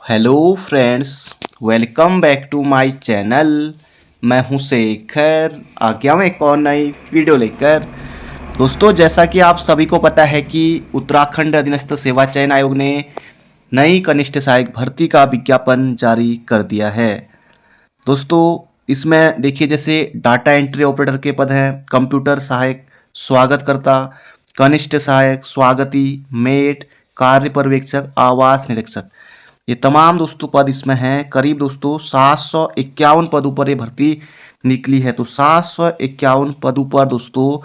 Hello friends, welcome back to my channel. मैं हूं शेखर, आ गया मैं एक और नई वीडियो लेकर। दोस्तों, जैसा कि आप सभी को पता है कि उत्तराखंड अधीनस्थ सेवा चयन आयोग ने नई कनिष्ठ सहायक भर्ती का विज्ञापन जारी कर दिया है। दोस्तों, इसमें देखिए जैसे डाटा एंट्री ऑपरेटर के पद हैं, कंप्यूटर सहायक, स्वागतकर्ता, कनिष्ठ सहायक, स्वागती, मेट, कार्य पर्यवेक्षक, आवास निरीक्षक, ये तमाम दोस्तों पद इसमें हैं। करीब दोस्तों 751 पदों पर ये भर्ती निकली है। तो 751 पदों पर दोस्तों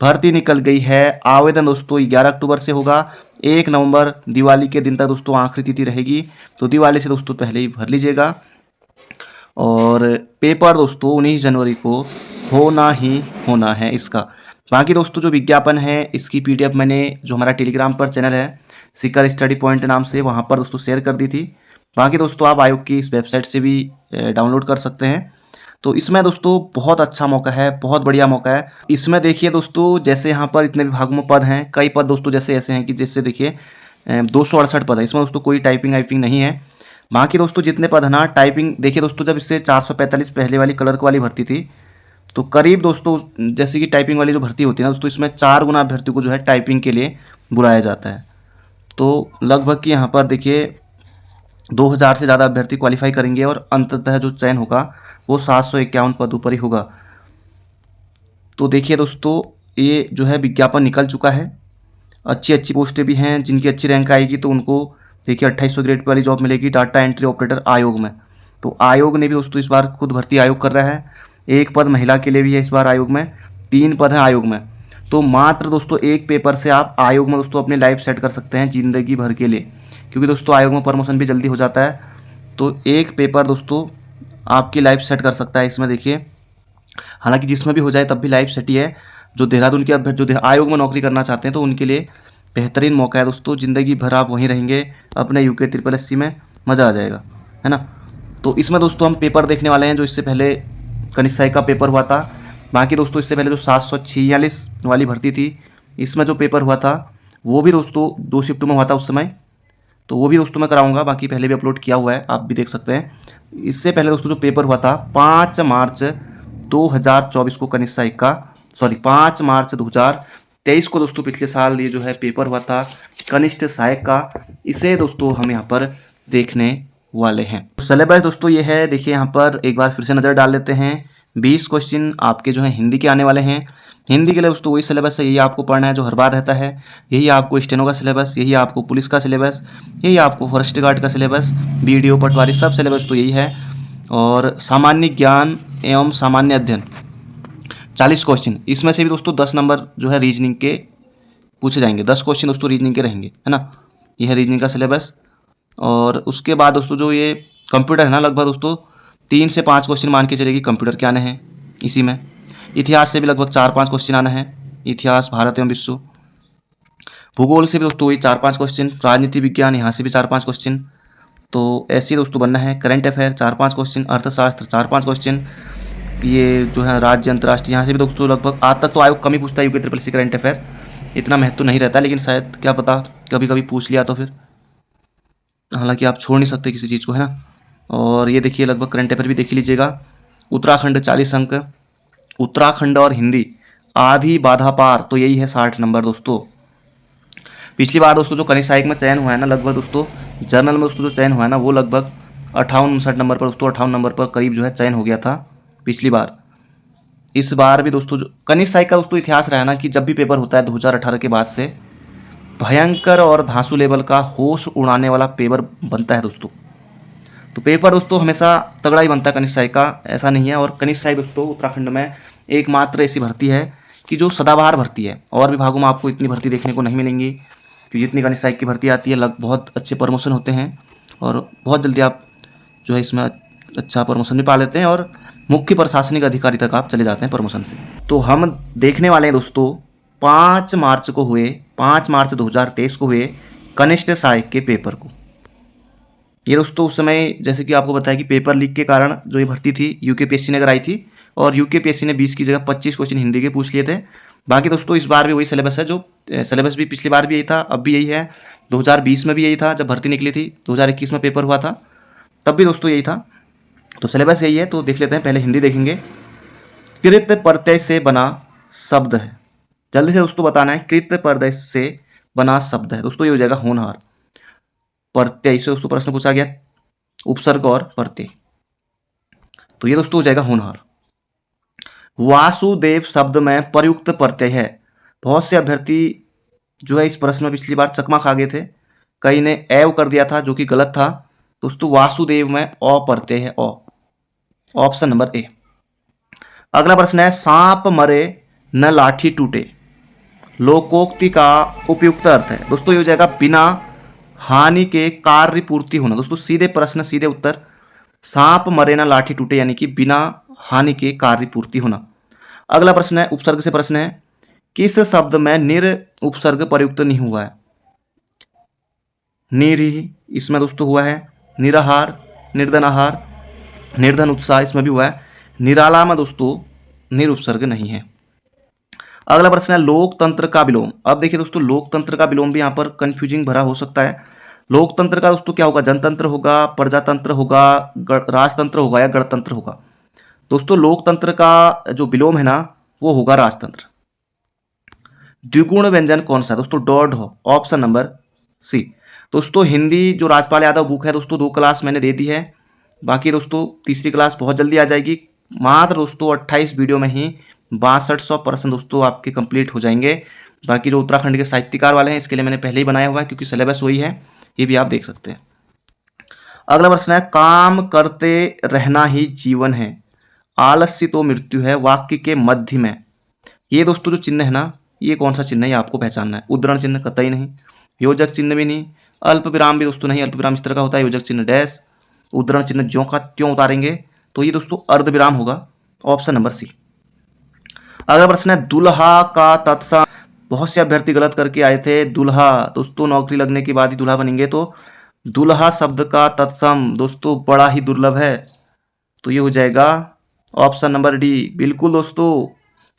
भर्ती निकल गई है। आवेदन दोस्तों 11 अक्टूबर से होगा। 1 नवंबर दिवाली के दिन तक दोस्तों आखिरी तिथि रहेगी, तो दिवाली से दोस्तों पहले ही भर लीजिएगा। और पेपर दोस्तों 19 जनवरी को होना ही होना है इसका। बाकी दोस्तों जो विज्ञापन है इसकी पीडीएफ मैंने जो हमारा टेलीग्राम पर चैनल है सीकर स्टडी पॉइंट नाम से, वहाँ पर दोस्तों शेयर कर दी थी। बाकी दोस्तों आप आयोग की इस वेबसाइट से भी डाउनलोड कर सकते हैं। तो इसमें दोस्तों बहुत अच्छा मौका है, बहुत बढ़िया मौका है। इसमें देखिए दोस्तों जैसे यहाँ पर इतने विभागों में पद हैं, कई पद दोस्तों जैसे ऐसे हैं कि जैसे देखिए 268 पद है। इसमें दोस्तों कोई टाइपिंग वाइपिंग नहीं है। बाकी दोस्तों जितने पद है ना टाइपिंग, देखिए दोस्तों जब इससे 445 पहले वाली क्लर्क वाली भर्ती थी, तो करीब दोस्तों जैसे कि टाइपिंग वाली जो भर्ती होती है ना दोस्तों, इसमें 4 गुना अभ्यर्थी को जो है टाइपिंग के लिए बुलाया जाता है। तो लगभग कि यहाँ पर देखिए 2000 से ज़्यादा अभ्यर्थी क्वालिफाई करेंगे और अंततः जो चयन होगा वो 751 पदों पर ही होगा। तो देखिए दोस्तों ये जो है विज्ञापन निकल चुका है। अच्छी अच्छी पोस्टें भी हैं, जिनकी अच्छी रैंक आएगी तो उनको देखिए 2800 ग्रेड वाली जॉब मिलेगी डाटा एंट्री ऑपरेटर आयोग में। तो आयोग ने भी दोस्तों इस बार खुद भर्ती आयोग कर रहा है। 1 पद महिला के लिए भी है इस बार आयोग में, 3 पद हैं आयोग में। तो मात्र दोस्तों 1 पेपर से आप आयोग में दोस्तों अपनी लाइफ सेट कर सकते हैं ज़िंदगी भर के लिए, क्योंकि दोस्तों आयोग में प्रमोशन भी जल्दी हो जाता है। तो 1 पेपर दोस्तों आपकी लाइफ सेट कर सकता है इसमें। देखिए हालांकि जिसमें भी हो जाए तब भी लाइफ सेट ही है। जो देहरादून के अभ्यर्थी जो आयोग में नौकरी करना चाहते हैं तो उनके लिए बेहतरीन मौका है दोस्तों। ज़िंदगी भर आप वहीं रहेंगे अपने यूके SSC में, मज़ा आ जाएगा, है ना। तो इसमें दोस्तों हम पेपर देखने वाले हैं जो इससे पहले कनिष्ठ सहायक का पेपर हुआ था। बाकी दोस्तों इससे पहले जो 746 वाली भर्ती थी, इसमें जो पेपर हुआ था वो भी दोस्तों 2 शिफ्ट में हुआ था उस समय, तो वो भी दोस्तों मैं कराऊंगा। बाकी पहले भी अपलोड किया हुआ है, आप भी देख सकते हैं। इससे पहले दोस्तों जो पेपर हुआ था 5 मार्च 2024 को कनिष्ठ सहायक का, 5 मार्च 2023 को दोस्तों पिछले साल ये जो है पेपर हुआ था कनिष्ठ सहायक का। इसे दोस्तों हम यहाँ पर देखने वाले हैं। सिलेबस दोस्तों ये है, देखिए यहाँ पर एक बार फिर से नज़र डाल लेते हैं। 20 क्वेश्चन आपके जो है हिंदी के आने वाले हैं। हिंदी के लिए दोस्तों वही सिलेबस है, यही आपको पढ़ना है जो हर बार रहता है। यही आपको स्टेनो का सिलेबस, यही आपको पुलिस का सिलेबस, यही आपको फॉरेस्ट गार्ड का सिलेबस, बीडीओ पटवारी, सब सिलेबस तो यही है। और सामान्य ज्ञान एवं सामान्य अध्ययन 40 क्वेश्चन, इसमें से भी दोस्तों 10 नंबर जो है रीजनिंग के पूछे जाएंगे। 10 क्वेश्चन दोस्तों रीजनिंग के रहेंगे, है ना। यह है रीजनिंग का सिलेबस। और उसके बाद दोस्तों जो ये कंप्यूटर है ना, लगभग दोस्तों 3 से 5 क्वेश्चन मान के चलेगी कंप्यूटर के आने हैं इसी में। इतिहास से भी लगभग 4-5 क्वेश्चन आना है, इतिहास भारत एवं विश्व। भूगोल से भी दोस्तों वही 4-5 क्वेश्चन। राजनीति विज्ञान यहाँ से भी 4-5 क्वेश्चन। तो ऐसे ही दोस्तों बनना है। करंट अफेयर 4-5 क्वेश्चन, अर्थशास्त्र 4-5 क्वेश्चन, ये जो है राज्य अंतर्राष्ट्रीय यहाँ से भी दोस्तों लगभग। आज तक तो आयोग कम ही पूछता है यूके SSC करंट अफेयर, इतना महत्व नहीं रहता, लेकिन शायद क्या पता कभी कभी पूछ लिया तो फिर, हालांकि आप छोड़ नहीं सकते किसी चीज़ को, है ना। और ये देखिए लगभग करंट अफेयर भी देख लीजिएगा। उत्तराखंड 40 अंक, उत्तराखंड और हिंदी आधी बाधा पार, तो यही है 60 नंबर दोस्तों। पिछली बार दोस्तों जो कनिष्ठ सहायक में चयन हुआ है ना, लगभग दोस्तों जर्नल में दोस्तों जो चयन हुआ है ना वो लगभग 58-59 नंबर पर दोस्तों, 58 नंबर पर करीब जो है चयन हो गया था पिछली बार। इस बार भी दोस्तों जो कनिष्ठ सहायक का दोस्तों इतिहास रहा है ना कि जब भी पेपर होता है 2018 के बाद से भयंकर और धांसू लेवल का होश उड़ाने वाला पेपर बनता है दोस्तों। तो पेपर दोस्तों हमेशा तगड़ा ही बनता है कनिष्ठ सहायक का, ऐसा नहीं है। और कनिष्ठ सहायक दोस्तों उत्तराखंड में एकमात्र ऐसी भर्ती है कि जो सदाबहार भर्ती है। और विभागों में आपको इतनी भर्ती देखने को नहीं मिलेंगी, कि जितनी कनिष्ठ सहायक की भर्ती आती है बहुत अच्छे प्रमोशन होते हैं और बहुत जल्दी आप जो है इसमें अच्छा प्रमोशन भी पा लेते हैं और मुख्य प्रशासनिक अधिकारी तक आप चले जाते हैं प्रमोशन से। तो हम देखने वाले हैं दोस्तों 5 मार्च 2023 को हुए कनिष्ठ सहायक के पेपर को। ये दोस्तों उस समय जैसे कि आपको बताया कि पेपर लीक के कारण जो ये भर्ती थी यूके PSC ने कराई थी, और यूके PSC ने 20 की जगह 25 क्वेश्चन हिंदी के पूछ लिए थे। बाकी दोस्तों इस बार भी वही सिलेबस है, जो सिलेबस भी पिछली बार भी यही था, अब भी यही है। 2020 में भी यही था जब भर्ती निकली थी, 2021 में पेपर हुआ था, तब भी दोस्तों यही था। तो सिलेबस यही है, तो देख लेते हैं। पहले हिंदी देखेंगे। कृत प्रत्यय से बना शब्द है। जल्दी से दोस्तों बताना है, कृत प्रत्यय से बना शब्द है। दोस्तों ये हो जाएगा होनहार। प्रत्यय से दोस्तों प्रश्न पूछा गया, उपसर्ग और प्रत्यय, तो ये दोस्तों हो जाएगा होनहार। वासुदेव शब्द में प्रयुक्त प्रत्यय है। बहुत से अभ्यर्थी जो है इस प्रश्न में पिछली बार चकमा खा गए थे, कई ने एव कर दिया था जो कि गलत था। दोस्तों वासुदेव में अ प्रत्यय है, अ, ऑप्शन नंबर ए। अगला प्रश्न है, सांप मरे न लाठी टूटे, लोकोक्ति का उपयुक्त अर्थ है। दोस्तों ये हो जाएगा बिना हानि के कार्य पूर्ति होना। दोस्तों सीधे प्रश्न सीधे उत्तर, सांप मरे ना लाठी टूटे, यानी कि बिना हानि के कार्य पूर्ति होना। अगला प्रश्न है, उपसर्ग से प्रश्न है, किस शब्द में निर उपसर्ग प्रयुक्त नहीं हुआ है? निरी इसमें दोस्तों हुआ है, निराहार, निर्धन आहार, निर्धन उत्साह इसमें भी हुआ है, निराला में दोस्तों निर उपसर्ग नहीं है। अगला प्रश्न है, लोकतंत्र का विलोम। अब देखिए दोस्तों, लोकतंत्र का विलोम भी यहाँ पर कंफ्यूजिंग भरा हो सकता है। लोकतंत्र का दोस्तों क्या होगा? जनतंत्र होगा, प्रजातंत्र होगा, राजतंत्र होगा या गणतंत्र होगा? दोस्तों लोकतंत्र का जो विलोम है ना, वो होगा राजतंत्र। द्विगुण व्यंजन कौन सा है? दोस्तों डॉड हो, ऑप्शन नंबर सी। दोस्तों हिंदी जो राजपाल यादव बुक है दोस्तों, 2 क्लास मैंने दे दी है, बाकी दोस्तों तीसरी क्लास बहुत जल्दी आ जाएगी। मात्र दोस्तों 28 वीडियो में ही 6200% दोस्तों आपके कंप्लीट हो जाएंगे। बाकी जो उत्तराखंड के साहित्यकार वाले हैं, इसके लिए मैंने पहले ही बनाया हुआ है, क्योंकि सिलेबस वही है, ये भी आप देख सकते हैं। अगला प्रश्न है, काम करते रहना ही जीवन है, आलस्य तो मृत्यु है, वाक्य के मध्य में। ये दोस्तों जो चिन्ह है ना, ये कौन सा चिन्ह है, ये आपको पहचानना है। उद्धरण चिन्ह कतई नहीं, योजक चिन्ह भी नहीं, अल्प विराम भी दोस्तों नहीं। अल्प विराम इस तरह का होता है, योजक चिन्ह डैश, उद्धरण चिन्ह ज्यों का त्यों उतारेंगे, तो ये दोस्तों अर्ध विराम होगा, ऑप्शन नंबर सी। अगला प्रश्न है, दुल्हा का तत्सम। बहुत से अभ्यर्थी गलत करके आए थे। दुल्हा दोस्तों नौकरी लगने के बाद ही दुल्हा बनेंगे, तो दुल्हा शब्द का तत्सम दोस्तों बड़ा ही दुर्लभ है, तो ये हो जाएगा ऑप्शन नंबर डी। बिल्कुल दोस्तों,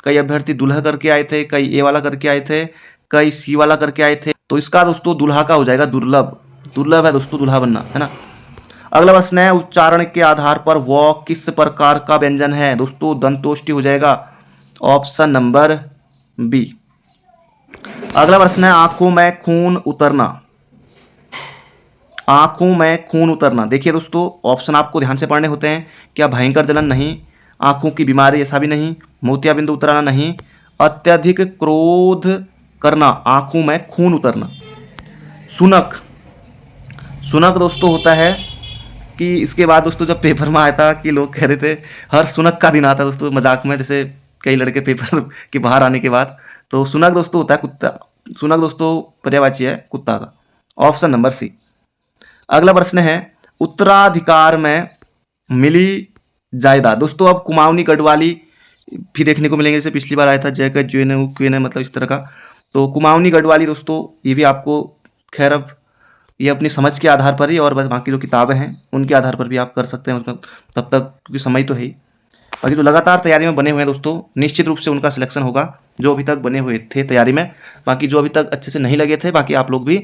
कई अभ्यर्थी दुल्हा करके आए थे, कई ए वाला करके आए थे, कई सी वाला करके आए थे, तो इसका दोस्तों दुल्हा का हो जाएगा दुर्लभ। दुर्लभ है दोस्तों दुल्हा बनना, है ना। अगला प्रश्न है, उच्चारण के आधार पर वह किस प्रकार का व्यंजन है? दोस्तों दंतोष्टि हो जाएगा, ऑप्शन नंबर बी। अगला प्रश्न है, आंखों में खून उतरना। आंखों में खून उतरना, देखिए दोस्तों ऑप्शन आपको ध्यान से पढ़ने होते हैं। क्या भयंकर जलन? नहीं। आंखों की बीमारी? ऐसा भी नहीं। मोतियाबिंदु उतरना? नहीं। अत्यधिक क्रोध करना, आंखों में खून उतरना। सुनक, सुनक दोस्तों होता है कि इसके बाद दोस्तों जब पेपर में आया था कि लोग कह रहे थे हर सुनक का दिन आता है दोस्तों, मजाक में, जैसे कई लड़के पेपर के बाहर आने के बाद, तो सुनक दोस्तों होता है कुत्ता। सुनक दोस्तों पर्यायवाची है कुत्ता का, ऑप्शन नंबर सी। अगला प्रश्न है, उत्तराधिकार में मिली जायदाद। दोस्तों अब कुमाऊनी गढ़वाली भी देखने को मिलेंगे, जैसे पिछली बार आया था जय का ज्वेन क्वेन, मतलब इस तरह का। तो कुमाऊनी गढ़वाली दोस्तों ये भी आपको, खैर अब ये अपनी समझ के आधार पर ही, और बस बाकी जो किताबें हैं उनके आधार पर भी आप कर सकते हैं उसमें, तब तक क्योंकि समय तो है ही। बाकी जो लगातार तैयारी में बने हुए हैं दोस्तों, निश्चित रूप से उनका सिलेक्शन होगा, जो अभी तक बने हुए थे तैयारी में। बाकी जो अभी तक अच्छे से नहीं लगे थे, बाकी आप लोग भी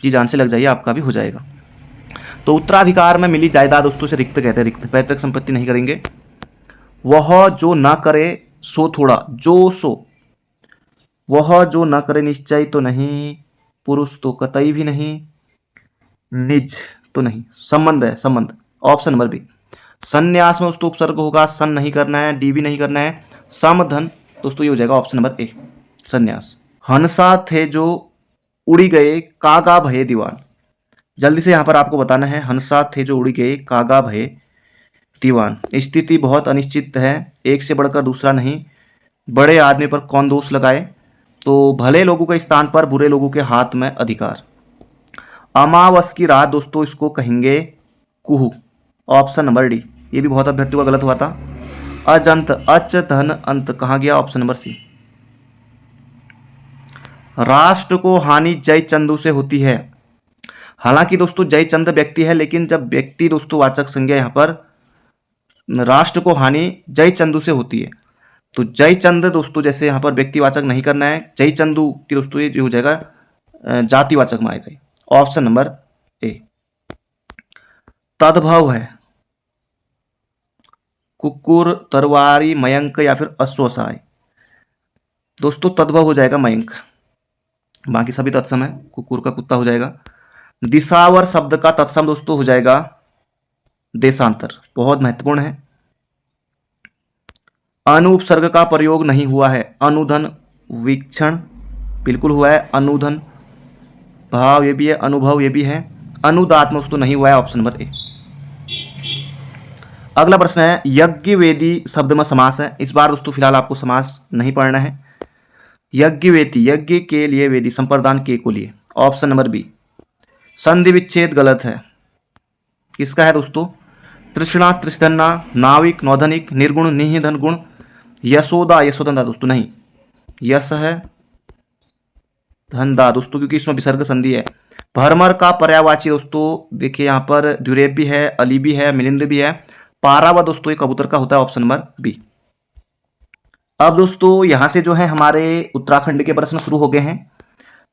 जी जान से लग जाइए, आपका भी हो जाएगा। तो उत्तराधिकार में मिली जायदाद दोस्तों से रिक्त कहते हैं, रिक्त, पैतृक संपत्ति नहीं करेंगे। वह जो ना करे सो थोड़ा, जो सो, वह जो ना करे निश्चय तो नहीं, पुरुष तो कतई भी नहीं, निज तो नहीं, संबंध है, संबंध, ऑप्शन नंबर बी। संन्यास में दोस्तों उपसर्ग होगा, सन नहीं करना है, डी भी नहीं करना है। समधन दोस्तों ये हो जाएगा ऑप्शन नंबर ए, संन्यास। हंसा थे जो उड़ी गए, कागा भये दीवान। जल्दी से यहां पर आपको बताना है, हंसा थे जो उड़ी गए, कागा भये दीवान। स्थिति बहुत अनिश्चित है, एक से बढ़कर दूसरा नहीं, बड़े आदमी पर कौन दोष लगाए, तो भले लोगों के स्थान पर बुरे लोगों के हाथ में अधिकार। अमावस की रात दोस्तों इसको कहेंगे कुहू, ऑप्शन नंबर डी। ये भी बहुत अभ्यर्थियों का गलत हुआ था। अजंत, अच धन अंत, कहाँ गया, ऑप्शन नंबर सी। राष्ट्र को हानि जय चंदू से होती है। हालांकि दोस्तों जयचंद व्यक्ति है, लेकिन जब व्यक्ति दोस्तों वाचक संज्ञा यहाँ पर राष्ट्र को हानि जयचंदू से होती है, तो जयचंद दोस्तों जैसे यहाँ पर व्यक्तिवाचक नहीं करना है, जयचंदू की दोस्तों ये हो जाएगा जातिवाचक में आएगा, ऑप्शन नंबर ए। तद्भव है, कुकुर, तरवारी, मयंक या फिर अश्वसाय। दोस्तों तद्भव हो जाएगा मयंक, बाकी सभी तत्सम है, कुकुर का कुत्ता हो जाएगा। दिशावर शब्द का तत्सम दोस्तों हो जाएगा देशांतर, बहुत महत्वपूर्ण है। अनु उपसर्ग का प्रयोग नहीं हुआ है, अनुधन, वीक्षण बिल्कुल हुआ है, अनुधन, भाव ये भी है, अनुभव ये भी है, अनुदात में दोस्तों नहीं हुआ है, ऑप्शन नंबर ए। अगला प्रश्न है यज्ञ वेदी शब्द में समास है। इस बार दोस्तों फिलहाल आपको समास नहीं पढ़ना है। यज्ञ वेदी, यज्ञ के लिए वेदी, संप्रदान के को लिए, ऑप्शन नंबर बी। संधि विच्छेद गलत है, किसका है दोस्तों? तृष्णा, त्रिशधन्ना, नाविक, नौधनिक, निर्गुण, निहिधन गुण, यशोदा, यशोदंदा दोस्तों नहीं, यश है धनदा दोस्तों, क्योंकि इसमें विसर्ग संधि है। भरमर का पर्यायवाची दोस्तों देखिए यहाँ पर द्युरेब भी है, अली भी है, मिलिंद भी है, पारावा दोस्तों ये कबूतर का होता है, ऑप्शन नंबर बी। अब दोस्तों यहां से जो है हमारे उत्तराखंड के प्रश्न शुरू हो गए हैं।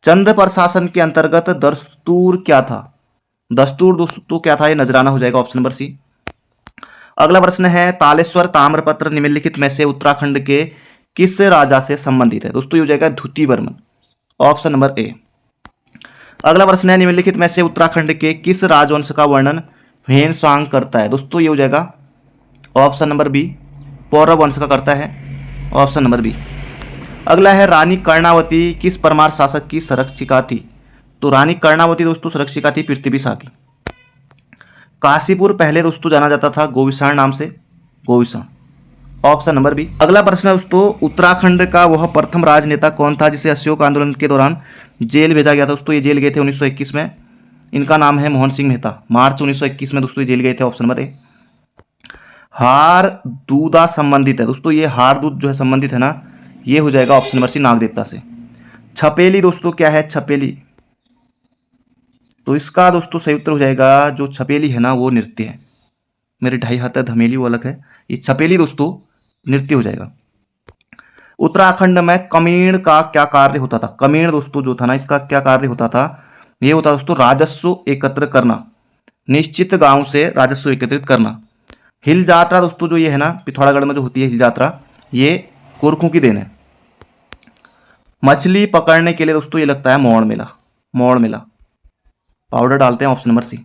चंद प्रशासन के अंतर्गत दस्तूर क्या था? दस्तूर दोस्तों क्या था? ये नजराना हो जाएगा, ऑप्शन नंबर सी। अगला प्रश्न है तालेश्वर ताम्रपत्र निम्नलिखित में से उत्तराखंड के किस राजा से संबंधित है? दोस्तों ये हो जाएगा धुती वर्मन, ऑप्शन नंबर ए। अगला प्रश्न है निम्नलिखित में से उत्तराखंड के किस राजवंश का वर्णन ह्वेन-सांग करता है? दोस्तों ये हो जाएगा ऑप्शन नंबर बी, पौरव वंश का करता है, ऑप्शन नंबर बी। अगला है रानी कर्णावती किस परमार शासक की संरक्षिका थी? तो रानी कर्णावती दोस्तों संरक्षिका थी पृथ्वी शाह की। काशीपुर पहले दोस्तों जाना जाता था गोविषाण नाम से, गोविषाण, ऑप्शन नंबर बी। अगला प्रश्न है दोस्तों उत्तराखंड का वह प्रथम राजनेता कौन था जिसे अशोक आंदोलन के दौरान जेल भेजा गया था? दोस्तों ये जेल गए थे 1921 में, इनका नाम है मोहन सिंह मेहता। मार्च 1921 में दोस्तों ये जेल गए थे, ऑप्शन नंबर ए। हार दूदा संबंधित है दोस्तों, ये हार दूध जो है संबंधित है ना, ये हो जाएगा ऑप्शन नंबर सी नाग देवता से। छपेली दोस्तों क्या है? छपेली, तो इसका दोस्तों सही उत्तर हो जाएगा जो छपेली है ना वो नृत्य है। मेरे ढाई हाथ है धमेली वो अलग है, ये छपेली दोस्तों नृत्य हो जाएगा। उत्तराखंड में कमीण का क्या कार्य होता था? कमीण दोस्तों जो था ना इसका क्या कार्य होता था? ये होता दोस्तों राजस्व एकत्र करना, निश्चित गांव से राजस्व एकत्रित करना। हिल यात्रा दोस्तों जो ये है ना पिथौरागढ़ में जो होती है हिल यात्रा, ये गोरखों की देन है। मछली पकड़ने के लिए दोस्तों ये लगता है मोड़ मेला, मोड़ मेला, पाउडर डालते हैं, ऑप्शन नंबर सी।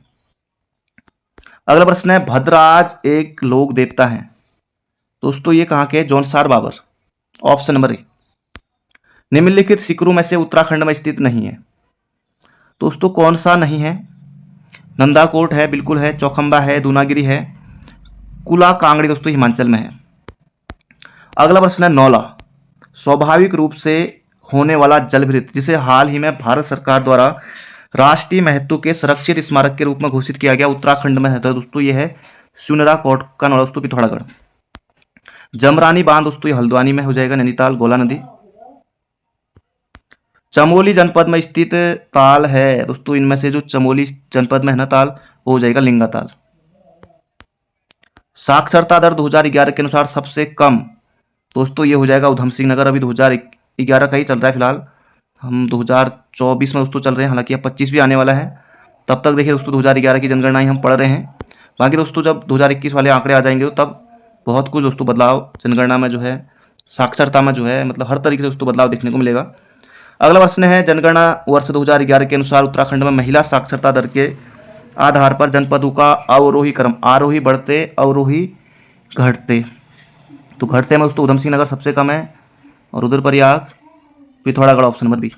अगला प्रश्न है भद्रराज एक लोक देवता है, दोस्तों ये कहाँ के? Jaunsar Babar, option number A. निम्नलिखित शिखरों में से उत्तराखंड में स्थित नहीं है, दोस्तों कौन सा नहीं है? नंदाकोट है, बिल्कुल है, चौखंबा है, दूनागिरी है, कुला कांगड़ी दोस्तों हिमाचल में है। अगला प्रश्न है नौला, स्वाभाविक रूप से होने वाला जलभृत जिसे हाल ही में भारत सरकार द्वारा राष्ट्रीय महत्व के संरक्षित स्मारक के रूप में घोषित किया गया, उत्तराखंड में है तो दोस्तों ये है सुनरा कोट का नौला दोस्तों पिथौरागढ़। जमरानी बांध दोस्तों ये हल्द्वानी में हो जाएगा, नैनीताल, गोला नदी। चमोली जनपद में स्थित ताल है दोस्तों, इनमें से जो चमोली जनपद में है ना ताल वो हो जाएगा लिंगा ताल। साक्षरता दर 2011 के अनुसार सबसे कम दोस्तों ये हो जाएगा उधम सिंह नगर, अभी 2011 का ही चल रहा है फिलहाल, हम 2024 में दोस्तों चल रहे हैं, हालांकि अब 25 भी आने वाला है, तब तक देखिए दोस्तों 2011 की जनगणना ही हम पढ़ रहे हैं। बाकी दोस्तों जब 2021 वाले आंकड़े आ जाएंगे तब बहुत कुछ दोस्तों बदलाव जनगणना में जो है, साक्षरता में जो है, मतलब हर तरीके से दोस्तों बदलाव देखने को मिलेगा। अगला प्रश्न है जनगणना वर्ष 2011 के अनुसार उत्तराखंड में महिला साक्षरता दर के आधार पर जनपदों का अवरोही क्रम, आरोही बढ़ते, अवरोही घटते, तो घटते में दोस्तों उधम सिंह नगर सबसे कम है और Rudraprayag, Pithoragarh, option number B.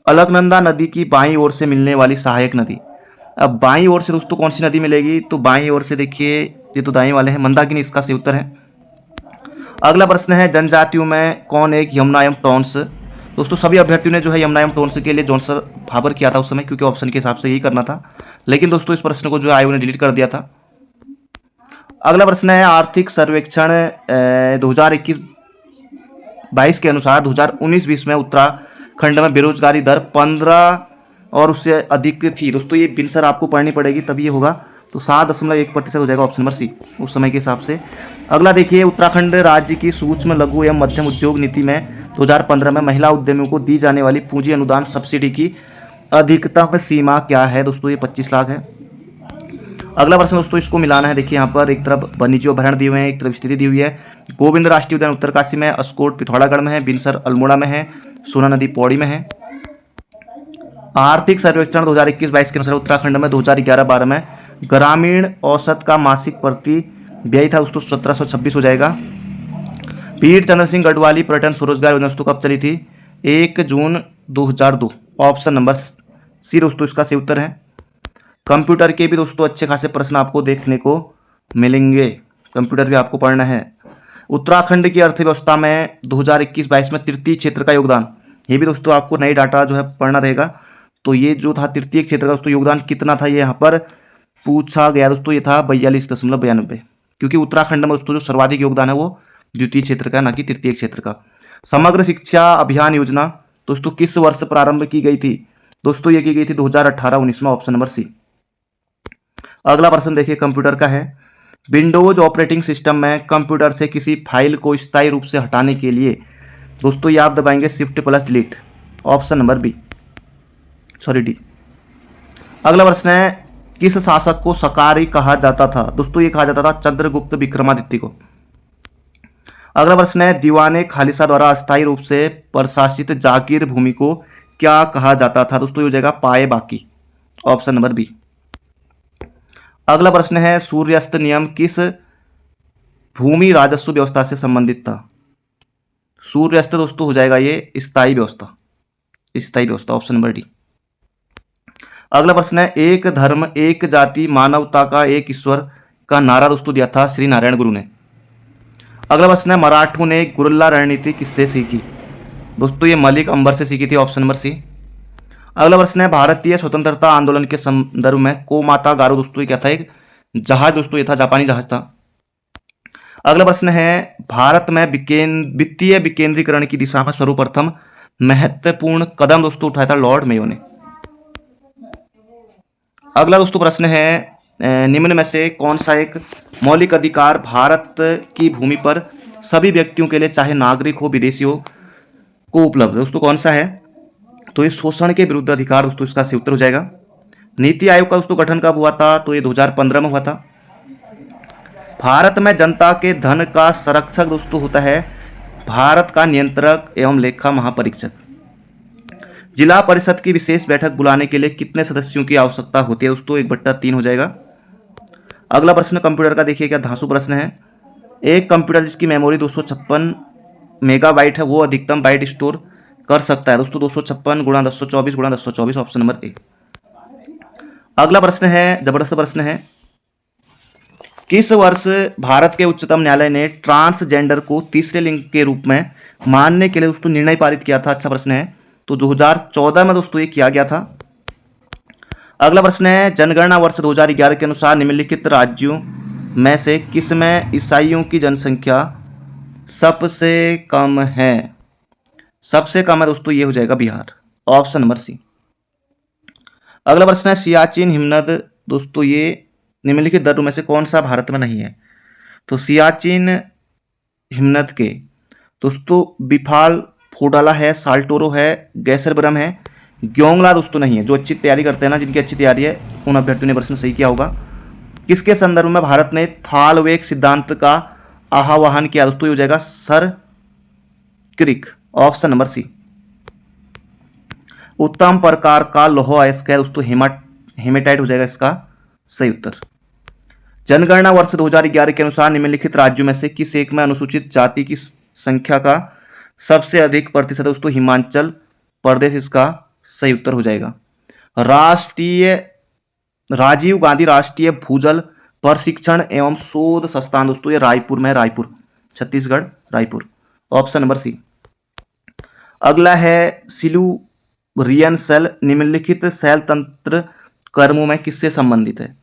Alaknanda नदी की बाईं ओर से मिलने वाली सहायक नदी, अब बाईं ओर से दोस्तों कौन सी नदी मिलेगी? तो बाईं ओर से देखिए ये तो दाएं वाले हैं, मंदाकिनी इसका सही उत्तर है। अगला प्रश्न है जनजातियों में कौन एक यमुना एवं टॉन्स? दोस्तों सभी अभ्यर्थियों ने जो है यमुना एवं टॉन्स के लिए जॉनसर भाबर किया था उस समय, क्योंकि ऑप्शन के हिसाब से यही करना था, लेकिन दोस्तों इस प्रश्न को जो है आयोग ने डिलीट कर दिया था। अगला प्रश्न है आर्थिक सर्वेक्षण 2021-22 के अनुसार 2019-20 में उत्तराखंड में बेरोजगारी दर 15 और उससे अधिक थी। दोस्तों ये बिनसर आपको पढ़नी पड़ेगी तभी ये होगा, तो 7.1% हो जाएगा, ऑप्शन नंबर सी उस समय के हिसाब से। अगला देखिए उत्तराखंड राज्य की सूक्ष्म लघु एवं मध्यम उद्योग नीति में 2015 में महिला उद्यमियों को दी जाने वाली पूंजी अनुदान सब्सिडी की अधिकतम सीमा क्या है दोस्तों? ये 25 लाख है। अगला प्रश्न दोस्तों, इसको मिलाना है। देखिए यहाँ पर एक तरफ वन्यजीव अभ्यारण्य दिए हुए हैं, एक तरफ स्थिति दी हुई है। गोविंद राष्ट्रीय उद्यान उत्तरकाशी में है, अस्कोट पिथौरागढ़ में है, बिनसर अल्मोड़ा में है, सोना नदी पौड़ी में है। आर्थिक सर्वेक्षण 2021-22 के अनुसार उत्तराखंड में 2011-12 में ग्रामीण औसत का मासिक प्रति व्यय था दोस्तों 1726 हो जाएगा। पीर चंद्र सिंह गढ़वाली पर्यटन स्वरोजगार योजना दोस्तों कब चली थी? 1 जून 2002। ऑप्शन नंबर सी दोस्तों इसका सही उत्तर है। कंप्यूटर के भी दोस्तों अच्छे खासे प्रश्न आपको देखने को मिलेंगे, कंप्यूटर भी आपको पढ़ना है। उत्तराखंड की अर्थव्यवस्था में 2021-22 में तृतीय क्षेत्र का योगदान, ये भी दोस्तों आपको नई डाटा जो है पढ़ना रहेगा। तो ये जो था तृतीय क्षेत्र का दोस्तों योगदान कितना था, ये यहाँ पर पूछा गया दोस्तों, ये था 42.92, क्योंकि उत्तराखंड में दोस्तों जो सर्वाधिक योगदान है वो द्वितीय क्षेत्र का, ना कि तृतीय क्षेत्र का। समग्र शिक्षा अभियान योजना दोस्तों किस वर्ष प्रारंभ की गई थी? दोस्तों ये की गई थी 2018-19 में। Option number C. अगला प्रश्न देखिए कंप्यूटर का है। विंडोज ऑपरेटिंग सिस्टम में कंप्यूटर से किसी फाइल को स्थायी रूप से हटाने के लिए दोस्तों ये आप दबाएंगे Shift+Delete। Option number B, sorry D. अगला प्रश्न है, किस शासक को सकारी कहा जाता था? दोस्तों ये कहा जाता था चंद्रगुप्त विक्रमादित्य को। अगला प्रश्न है, दीवाने खालिसा द्वारा अस्थायी रूप से प्रशासित जागीर भूमि को क्या कहा जाता था? दोस्तों ये हो जाएगा पाए बाकी। Option number B. अगला प्रश्न है, सूर्यास्त नियम किस भूमि राजस्व व्यवस्था से संबंधित था? सूर्यास्त दोस्तों हो जाएगा ये स्थायी व्यवस्था, स्थायी व्यवस्था। Option number D. अगला प्रश्न है, एक धर्म एक जाति मानवता का एक ईश्वर का नारा दोस्तों दिया था श्री नारायण गुरु ने। अगला प्रश्न है, मराठों ने गुरिल्ला रणनीति किससे सीखी? दोस्तों ये मलिक अंबर से सीखी थी। Option number C. अगला प्रश्न है, भारतीय स्वतंत्रता आंदोलन के संदर्भ में कोमाता गारो दोस्तों ये क्या था? एक जहाज दोस्तों, ये था जापानी जहाज था। अगला प्रश्न है, भारत में वित्तीय विकेंद्रीकरण की दिशा में सर्वप्रथम महत्वपूर्ण कदम दोस्तों उठाया था लॉर्ड मेयो ने। अगला दोस्तों प्रश्न है, निम्न में से कौन सा एक मौलिक अधिकार भारत की भूमि पर सभी व्यक्तियों के लिए, चाहे नागरिक हो विदेशी हो, को उपलब्ध? दोस्तों कौन सा है? तो ये शोषण के विरुद्ध अधिकार दोस्तों इसका सही उत्तर हो जाएगा। नीति आयोग का दोस्तों गठन कब हुआ था? तो ये 2015 में हुआ था। भारत में जनता के धन का संरक्षक दोस्तों होता है भारत का नियंत्रक एवं लेखा महापरीक्षक। जिला परिषद की विशेष बैठक बुलाने के लिए कितने सदस्यों की आवश्यकता होती है? दोस्तों 1/3 हो जाएगा। अगला प्रश्न कंप्यूटर का देखिए, क्या धांसू प्रश्न है। एक कंप्यूटर जिसकी मेमोरी 256 मेगाबाइट है वो अधिकतम बाइट स्टोर कर सकता है दोस्तों 256 × 1024 × 1024। Option number A. अगला प्रश्न है, जबरदस्त प्रश्न है, किस वर्ष भारत के उच्चतम न्यायालय ने ट्रांसजेंडर को तीसरे लिंग के रूप में मानने के लिए दोस्तों निर्णय पारित किया था? अच्छा प्रश्न है। तो 2014 में दोस्तों ये किया गया था। अगला प्रश्न है, जनगणना वर्ष 2011 के अनुसार निम्नलिखित राज्यों में से किस में ईसाइयों की जनसंख्या सबसे कम है? सबसे कम है दोस्तों, ये हो जाएगा बिहार। Option number C. अगला प्रश्न है, सियाचिन हिमनद दोस्तों ये निम्नलिखित दर्रों में से कौन सा भारत में नहीं है? तो सियाचिन हिमनद के दोस्तों बिफाल फोडाला है, साल्टोरो है, गैसरबरम है, ग्योंगला दोस्तों नहीं है। जो अच्छी तैयारी करते हैं ना, जिनकी अच्छी तैयारी है, उन अभ्यर्थियों ने प्रश्न सही किया होगा। किसके संदर्भ में भारत ने थालवेक सिद्धांत का आह्वान किया? दोस्तों हो जाएगा Sir Creek. Option number C. उत्तम प्रकार का लौह अयस्क है दोस्तों हेमेटाइट हो जाएगा इसका सही उत्तर। जनगणना वर्ष 2011 के अनुसार निम्नलिखित राज्यों में से किस एक में अनुसूचित जाति की संख्या का सबसे अधिक प्रतिशत दोस्तों? हिमाचल प्रदेश इसका सही उत्तर हो जाएगा। राजीव गांधी राष्ट्रीय भूजल प्रशिक्षण एवं शोध संस्थान दोस्तों ये रायपुर में, Raipur Chhattisgarh, Raipur. Option number C. अगला है, सिल्यूरियन सेल निम्नलिखित सेल तंत्र कर्मों में किससे संबंधित है?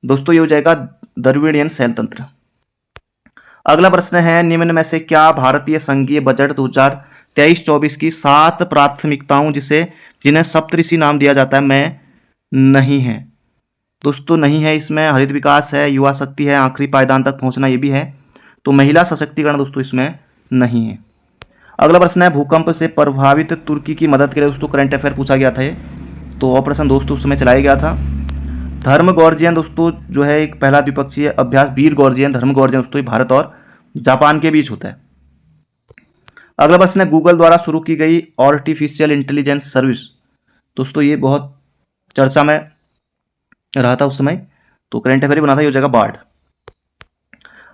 दोस्तों ये हो जाएगा द्रविडियन सेल तंत्र। अगला प्रश्न है, निम्न में से क्या भारतीय संघीय बजट 2023-24 की 7 प्राथमिकताओं जिन्हें सप्तऋषि नाम दिया जाता है में नहीं है? दोस्तों नहीं है इसमें। हरित विकास है, युवा शक्ति है, आखिरी पायदान तक पहुंचना ये भी है। तो महिला सशक्तिकरण दोस्तों इसमें नहीं है। अगला प्रश्न है, भूकंप से प्रभावित तुर्की की मदद के लिए दोस्तों करंट अफेयर पूछा गया था। तो ऑपरेशन दोस्तों उस समय चलाया गया था। धर्म गॉर्जियन दोस्तों जो है एक पहला द्विपक्षीय अभ्यास वीर गॉर्जियन धर्म गॉर्जियन दोस्तों भारत और जापान के बीच होता है। अगला प्रश्न है गूगल द्वारा शुरू की गई आर्टिफिशियल इंटेलिजेंस सर्विस। दोस्तों ये बहुत चर्चा में रहा था उस समय, तो करंट अफेयर बना था, ये हो जाएगा बार्ड।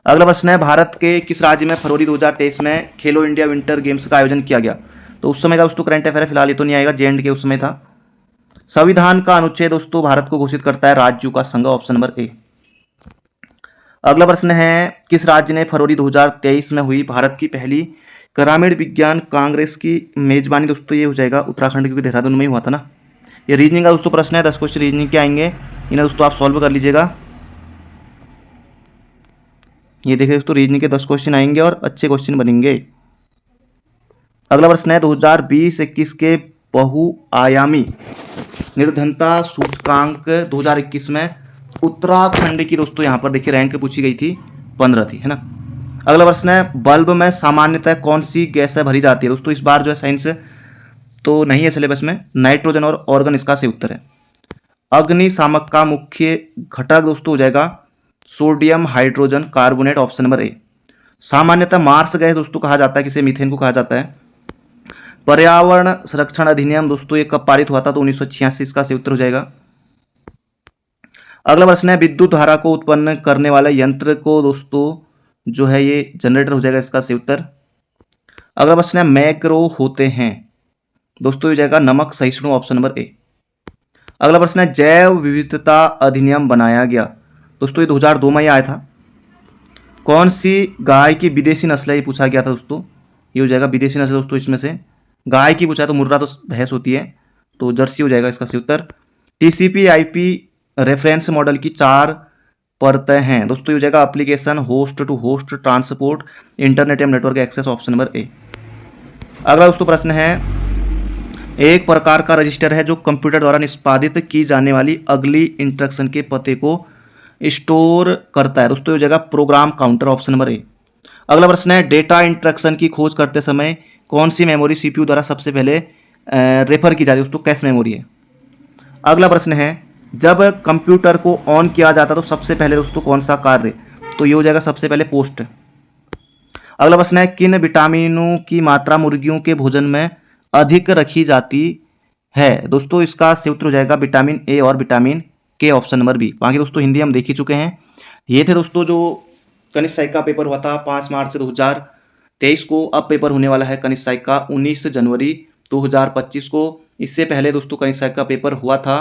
अगला प्रश्न है भारत के किस राज्य में फरवरी 2023 में खेलो इंडिया विंटर गेम्स का आयोजन किया गया। तो उस समय का दोस्तों करंट अफेयर फिलहाल ये तो नहीं आएगा, J&K उस समय था। संविधान का अनुच्छेद दोस्तों भारत को घोषित करता है राज्यों का संघ, ऑप्शन नंबर ए। अगला प्रश्न है किस राज्य ने फरवरी 2023 में हुई भारत की पहली ग्रामीण विज्ञान कांग्रेस की मेजबानी। दोस्तों ये हो जाएगा उत्तराखंड, क्योंकि देहरादून में ही हुआ था ना। ये रीजनिंग का दोस्तों प्रश्न है, 10 क्वेश्चन रीजनिंग के आएंगे, इन्हें दोस्तों आप सॉल्व कर लीजिएगा। ये देखिए दोस्तों रीजनिंग के 10 क्वेश्चन आएंगे और अच्छे क्वेश्चन बनेंगे। अगला प्रश्न है 2020-21 के बहुआयामी निर्धनता सूचकांक 2021 में उत्तराखंड की दोस्तों यहाँ पर देखिए रैंक पूछी गई थी, 15 थी, है ना। अगला प्रश्न है बल्ब में सामान्यतः कौन सी गैसें भरी जाती है। दोस्तों इस बार जो है साइंस तो नहीं है सिलेबस में, नाइट्रोजन और ऑर्गन इसका सही उत्तर है। अग्निशामक का मुख्य घटक दोस्तों हो जाएगा sodium hydrogen carbonate, option number ए। सामान्यतः मार्स गैस दोस्तों कहा जाता है, किसे मीथेन को कहा जाता है। पर्यावरण संरक्षण अधिनियम दोस्तों ये कब पारित हुआ था, तो 1986, इसका सही उत्तर हो जाएगा। अगला प्रश्न है विद्युत धारा को उत्पन्न करने वाले यंत्र को दोस्तों जो है ये जनरेटर हो जाएगा, इसका सही उत्तर। अगला प्रश्न है मैक्रो होते हैं दोस्तों, हो जाएगा नमक सहिष्णु, ऑप्शन नंबर ए। अगला प्रश्न है जैव विविधता अधिनियम बनाया गया। दोस्तों ये 2002 में आया था। कौन सी गाय की विदेशी नस्ल है, ये पूछा गया था दोस्तों। ये हो जाएगा विदेशी नस्ल दोस्तों, इसमें से गाय की पूछा तो मुर्रा तो भैंस होती है, तो जर्सी हो जाएगा इसका सही उत्तर। TCP/IP रेफरेंस मॉडल की 4 परतें हैं दोस्तों, ये हो जाएगा application, host to host, transport, internet एवं network access, option number A. अगला दोस्तों प्रश्न है एक प्रकार का रजिस्टर है जो कंप्यूटर द्वारा निष्पादित की जाने वाली अगली इंस्ट्रक्शन के पते को स्टोर करता है। दोस्तों ये हो जाएगा program counter, option number A. अगला प्रश्न है डेटा इंस्ट्रक्शन की खोज करते समय कौन सी मेमोरी CPU द्वारा सबसे पहले रेफर की जाती है। दोस्तों कैश मेमोरी है। अगला प्रश्न है जब कंप्यूटर को ऑन किया जाता तो सबसे पहले दोस्तों कौन सा कार्य, तो ये हो जाएगा सबसे पहले पोस्ट। अगला प्रश्न है किन विटामिनों की मात्रा मुर्गियों के भोजन में अधिक रखी जाती है। दोस्तों इसका सही उत्तर हो जाएगा विटामिन ए और विटामिन के, ऑप्शन नंबर बी। बाकी दोस्तों हिंदी हम देख ही चुके हैं। ये थे दोस्तों जो कनिष्ठ साइक का पेपर हुआ था 5 मार्च 2023 को। अब पेपर होने वाला है कनिष्ठ साइक का 19 जनवरी 2025 को। इससे पहले दोस्तों कनिष्ठ साइक का पेपर हुआ था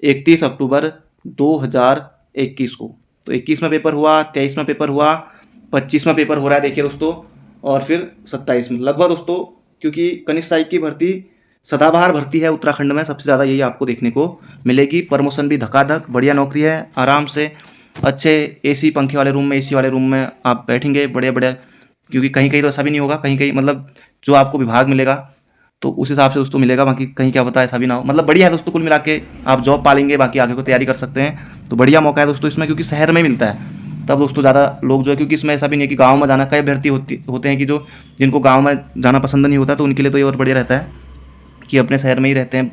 31 अक्टूबर 2021 को। तो 21 में पेपर हुआ, 23 में पेपर हुआ, 25 में पेपर हो रहा है देखिए दोस्तों, और फिर 27 में लगभग दोस्तों, क्योंकि कनिष्ठ साइक की भर्ती सदाबहार भर्ती है उत्तराखंड में, सबसे ज़्यादा यही आपको देखने को मिलेगी। प्रमोशन भी धकाधक, बढ़िया नौकरी है, आराम से अच्छे AC पंखे वाले रूम में, AC वाले रूम में आप बैठेंगे बढ़िया बढ़िया, क्योंकि कहीं कहीं तो ऐसा भी नहीं होगा, कहीं कहीं मतलब जो आपको विभाग मिलेगा तो उस हिसाब से दोस्तों मिलेगा, बाकी कहीं क्या पता ऐसा भी ना हो। मतलब बढ़िया है दोस्तों, कुल मिला के आप जॉब पालेंगे, बाकी आगे को तैयारी कर सकते हैं। तो बढ़िया मौका है दोस्तों इसमें, क्योंकि शहर में मिलता है तब दोस्तों ज़्यादा लोग जो है, क्योंकि इसमें ऐसा भी नहीं है कि गाँव में जाना, कई अभ्यर्थी होते हैं कि जो जिनको गाँव में जाना पसंद नहीं होता, तो उनके लिए तो ये और बढ़िया रहता है कि अपने शहर में ही रहते हैं।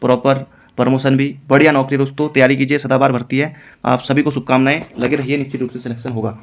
प्रॉपर प्रमोशन भी, बढ़िया नौकरी दोस्तों, तैयारी कीजिए, सदाबहार भर्ती है। आप सभी को शुभकामनाएं, लगे रहिए, निश्चित रूप से सिलेक्शन होगा।